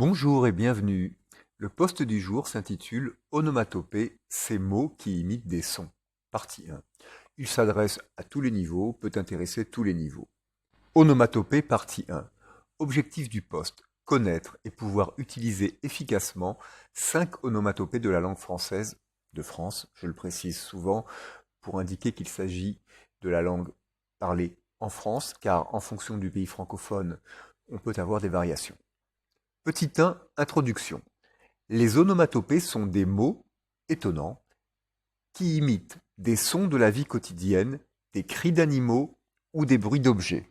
Bonjour et bienvenue. Le post du jour s'intitule Onomatopée, ces mots qui imitent des sons. Partie 1. Il s'adresse à tous les niveaux, peut intéresser tous les niveaux. Onomatopée, partie 1. Objectif du post, connaître et pouvoir utiliser efficacement 5 onomatopées de la langue française de France, je le précise souvent, pour indiquer qu'il s'agit de la langue parlée en France, car en fonction du pays francophone, on peut avoir des variations. Petit 1, introduction. Les onomatopées sont des mots étonnants qui imitent des sons de la vie quotidienne, des cris d'animaux ou des bruits d'objets.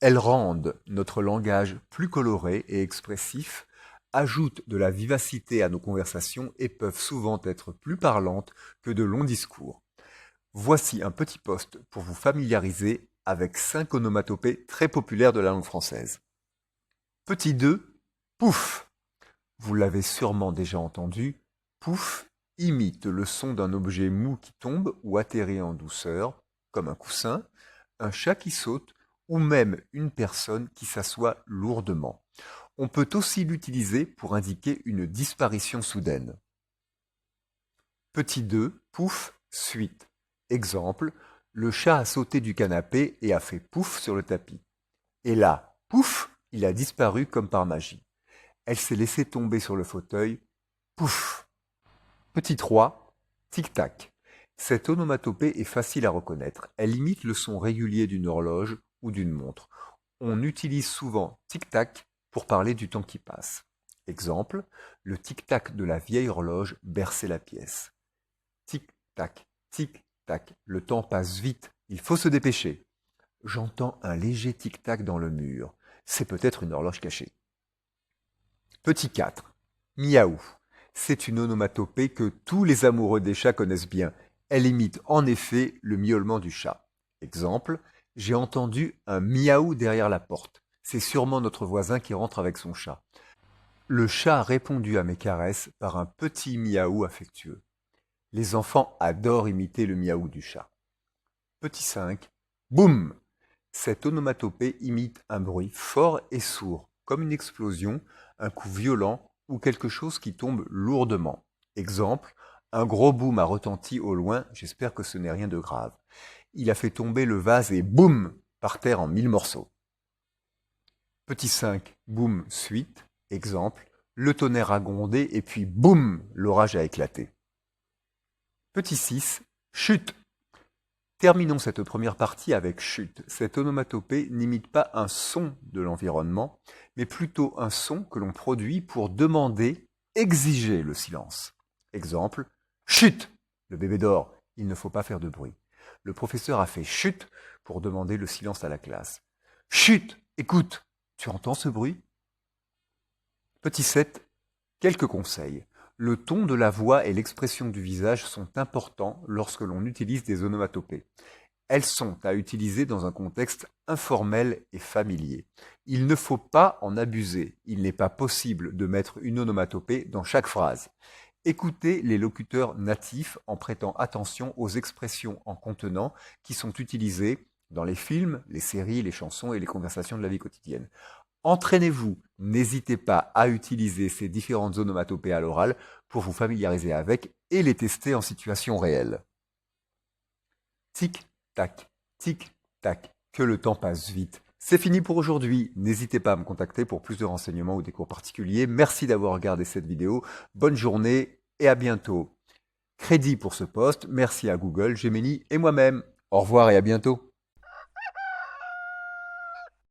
Elles rendent notre langage plus coloré et expressif, ajoutent de la vivacité à nos conversations et peuvent souvent être plus parlantes que de longs discours. Voici un petit post pour vous familiariser avec 5 onomatopées très populaires de la langue française. Petit 2, pouf. Vous l'avez sûrement déjà entendu, pouf imite le son d'un objet mou qui tombe ou atterrit en douceur, comme un coussin, un chat qui saute ou même une personne qui s'assoit lourdement. On peut aussi l'utiliser pour indiquer une disparition soudaine. Petit 2, pouf, suite. Exemple, le chat a sauté du canapé et a fait pouf sur le tapis. Et là, pouf, il a disparu comme par magie. Elle s'est laissée tomber sur le fauteuil. Pouf. Petit 3, tic-tac. Cette onomatopée est facile à reconnaître. Elle imite le son régulier d'une horloge ou d'une montre. On utilise souvent tic-tac pour parler du temps qui passe. Exemple, le tic-tac de la vieille horloge berçait la pièce. Tic-tac, tic-tac, le temps passe vite, il faut se dépêcher. J'entends un léger tic-tac dans le mur. C'est peut-être une horloge cachée. Petit 4. Miaou. C'est une onomatopée que tous les amoureux des chats connaissent bien. Elle imite en effet le miaulement du chat. Exemple, j'ai entendu un miaou derrière la porte. C'est sûrement notre voisin qui rentre avec son chat. Le chat a répondu à mes caresses par un petit miaou affectueux. Les enfants adorent imiter le miaou du chat. Petit 5. Boum. Cette onomatopée imite un bruit fort et sourd, comme une explosion, un coup violent ou quelque chose qui tombe lourdement. Exemple, un gros boum a retenti au loin, j'espère que ce n'est rien de grave. Il a fait tomber le vase et boum, par terre en 1000 morceaux. Petit 5, boum, suite. Exemple, le tonnerre a grondé et puis boum, l'orage a éclaté. Petit 6, chute. Terminons cette première partie avec chute. Cette onomatopée n'imite pas un son de l'environnement, mais plutôt un son que l'on produit pour demander, exiger le silence. Exemple, chut, le bébé dort, il ne faut pas faire de bruit. Le professeur a fait chut pour demander le silence à la classe. Chut, écoute, tu entends ce bruit? Petit 7, quelques conseils. Le ton de la voix et l'expression du visage sont importants lorsque l'on utilise des onomatopées. Elles sont à utiliser dans un contexte informel et familier. Il ne faut pas en abuser. Il n'est pas possible de mettre une onomatopée dans chaque phrase. Écoutez les locuteurs natifs en prêtant attention aux expressions en contenant qui sont utilisées dans les films, les séries, les chansons et les conversations de la vie quotidienne. Entraînez-vous, n'hésitez pas à utiliser ces différentes onomatopées à l'oral pour vous familiariser avec et les tester en situation réelle. Tic-tac, tic-tac, que le temps passe vite. C'est fini pour aujourd'hui. N'hésitez pas à me contacter pour plus de renseignements ou des cours particuliers. Merci d'avoir regardé cette vidéo. Bonne journée et à bientôt. Crédit pour ce post, merci à Google, Gemini et moi-même. Au revoir et à bientôt.